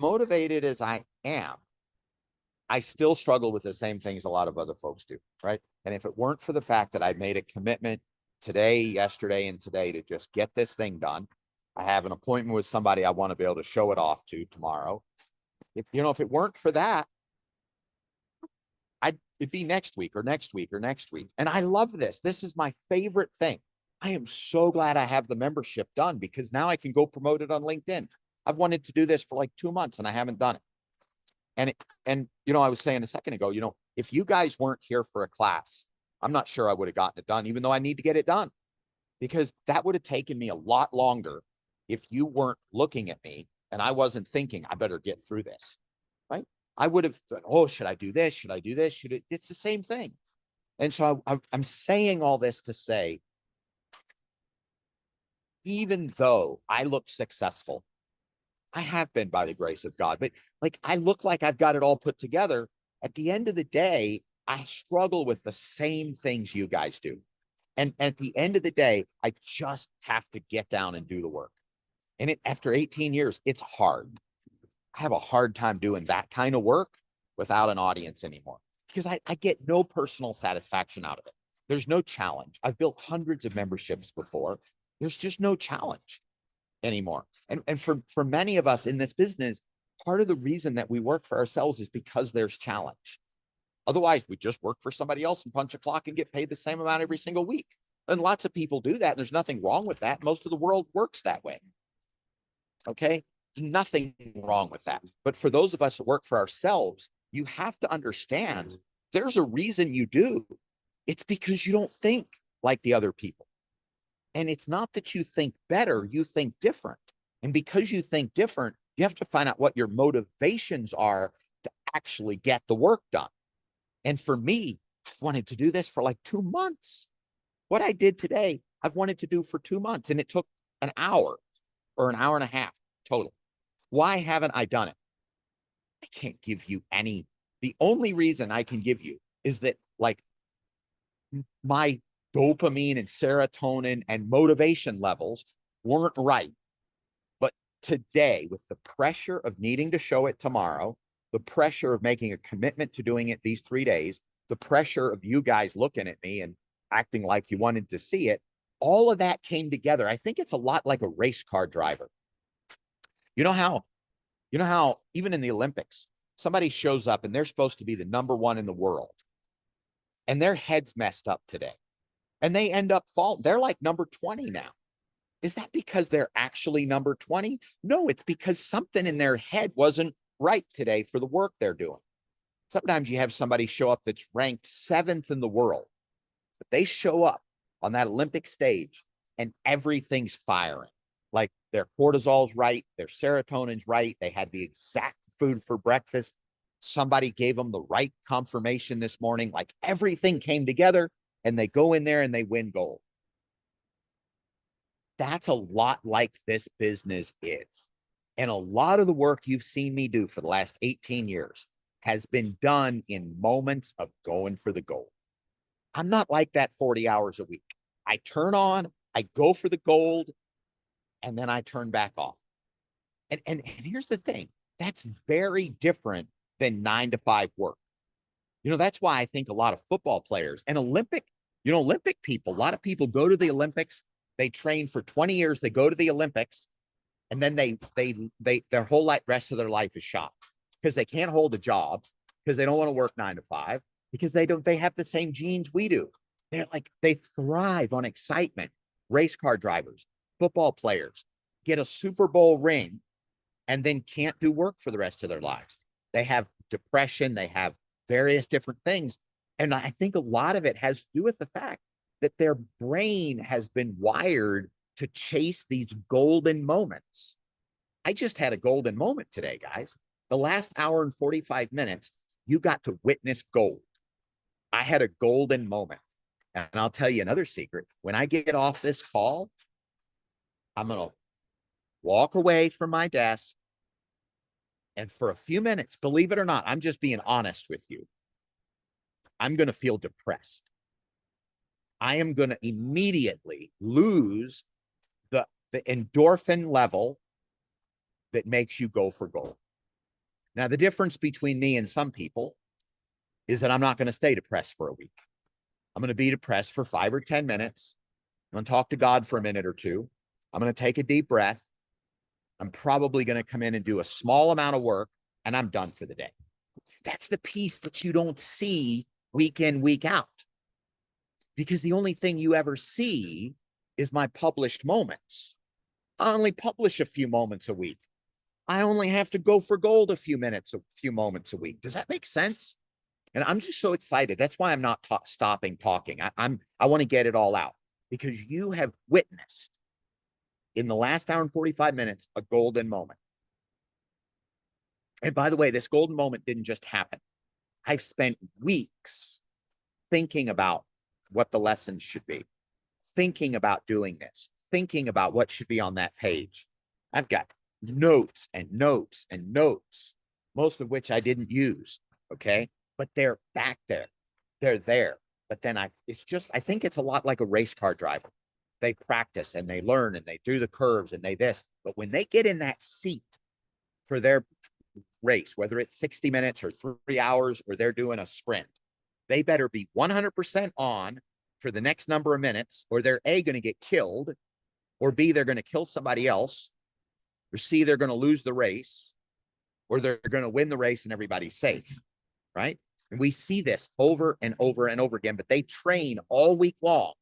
motivated as I am, I still struggle with the same things a lot of other folks do, right? And if it weren't for the fact that I made a commitment today, yesterday, and today to just get this thing done, I have an appointment with somebody I want to be able to show it off to tomorrow. If it weren't for that, it'd be next week or next week or next week. And I love this. This is my favorite thing. I am so glad I have the membership done because now I can go promote it on LinkedIn. I've wanted to do this for like 2 months and I haven't done it. And I was saying a second ago, if you guys weren't here for a class, I'm not sure I would have gotten it done, even though I need to get it done, because that would have taken me a lot longer if you weren't looking at me and I wasn't thinking, I better get through this, right? I would have thought, oh, should I do this? Should I do this? It's the same thing. And so I'm saying all this to say, even though I look successful, I have been by the grace of God, but like I look like I've got it all put together. At the end of the day, I struggle with the same things you guys do. And at the end of the day, I just have to get down and do the work. And after 18 years, it's hard. I have a hard time doing that kind of work without an audience anymore because I get no personal satisfaction out of it. There's no challenge. I've built hundreds of memberships before. There's just no challenge anymore. And for many of us in this business, part of the reason that we work for ourselves is because there's challenge. Otherwise, we just work for somebody else and punch a clock and get paid the same amount every single week. And lots of people do that. And there's nothing wrong with that. Most of the world works that way. Okay. Nothing wrong with that. But for those of us that work for ourselves, you have to understand there's a reason you do. It's because you don't think like the other people. And it's not that you think better, you think different. And because you think different, you have to find out what your motivations are to actually get the work done. And for me, I've wanted to do this for like 2 months. What I did today, I've wanted to do for 2 months, and it took an hour or an hour and a half total. Why haven't I done it? I can't give you any. The only reason I can give you is that like my dopamine and serotonin and motivation levels weren't right. But today, with the pressure of needing to show it tomorrow, the pressure of making a commitment to doing it these 3 days, the pressure of you guys looking at me and acting like you wanted to see it, all of that came together. I think it's a lot like a race car driver. You know how even in the Olympics, somebody shows up and they're supposed to be the #1 in the world and their head's messed up today and they end up falling. They're like number 20 now. Is that because they're actually number 20? No, it's because something in their head wasn't right today for the work they're doing. Sometimes you have somebody show up that's ranked 7th in the world, but they show up on that Olympic stage and everything's firing. Like their cortisol's right, their serotonin's right. They had the exact food for breakfast. Somebody gave them the right confirmation this morning. Like everything came together and they go in there and they win gold. That's a lot like this business is. And a lot of the work you've seen me do for the last 18 years has been done in moments of going for the gold. I'm not like that 40 hours a week. I turn on, I go for the gold, and then I turn back off. And here's the thing. That's very different than 9 to 5 work. That's why I think a lot of football players and Olympic people, a lot of people go to the Olympics, they train for 20 years, they go to the Olympics, and then their whole rest of their life is shot because they can't hold a job, because they don't want to work 9 to 5, because they have the same genes we do. They thrive on excitement. Race car drivers, football players get a Super Bowl ring and then can't do work for the rest of their lives. They have depression, they have various different things. And I think a lot of it has to do with the fact that their brain has been wired to chase these golden moments. I just had a golden moment today, guys. The last hour and 45 minutes, you got to witness gold. I had a golden moment. And I'll tell you another secret. When I get off this call, I'm going to walk away from my desk. And for a few minutes, believe it or not, I'm just being honest with you, I'm going to feel depressed. I am going to immediately lose the endorphin level that makes you go for gold. Now, the difference between me and some people is that I'm not going to stay depressed for a week. I'm going to be depressed for 5 or 10 minutes. I'm going to talk to God for a minute or two. I'm going to take a deep breath. I'm probably going to come in and do a small amount of work, and I'm done for the day. That's the piece that you don't see week in, week out. Because the only thing you ever see is my published moments. I only publish a few moments a week. I only have to go for gold a few moments a week. Does that make sense? And I'm just so excited. That's why I'm not stopping talking. I want to get it all out, because you have witnessed in the last hour and 45 minutes a golden moment. And by the way, this golden moment didn't just happen. I've spent weeks thinking about what the lessons should be, thinking about doing this, thinking about what should be on that page. I've got notes and notes and notes, most of which I didn't use. Okay. But they're back there. They're there. But then I think it's a lot like a race car driver. They practice and they learn and they do the curves and they this. But when they get in that seat for their race, whether it's 60 minutes or 3 hours or they're doing a sprint, they better be 100% on for the next number of minutes, or they're A, going to get killed, or B, they're going to kill somebody else, or C, they're going to lose the race, or they're going to win the race and everybody's safe, right? And we see this over and over and over again, but they train all week long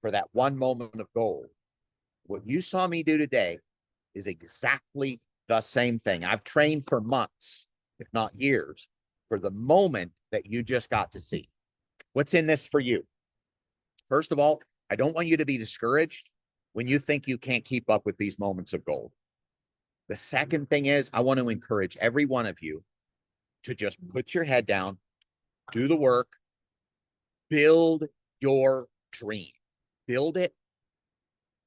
for that one moment of gold. What you saw me do today is exactly the same thing. I've trained for months, if not years, for the moment that you just got to see. What's in this for you? First of all, I don't want you to be discouraged when you think you can't keep up with these moments of gold. The second thing is, I want to encourage every one of you to just put your head down, do the work, build your dream, build it,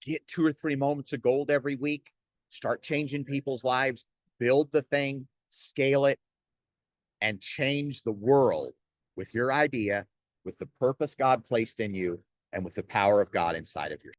get 2 or 3 moments of gold every week, start changing people's lives, build the thing, scale it, and change the world with your idea, with the purpose God placed in you, and with the power of God inside of you.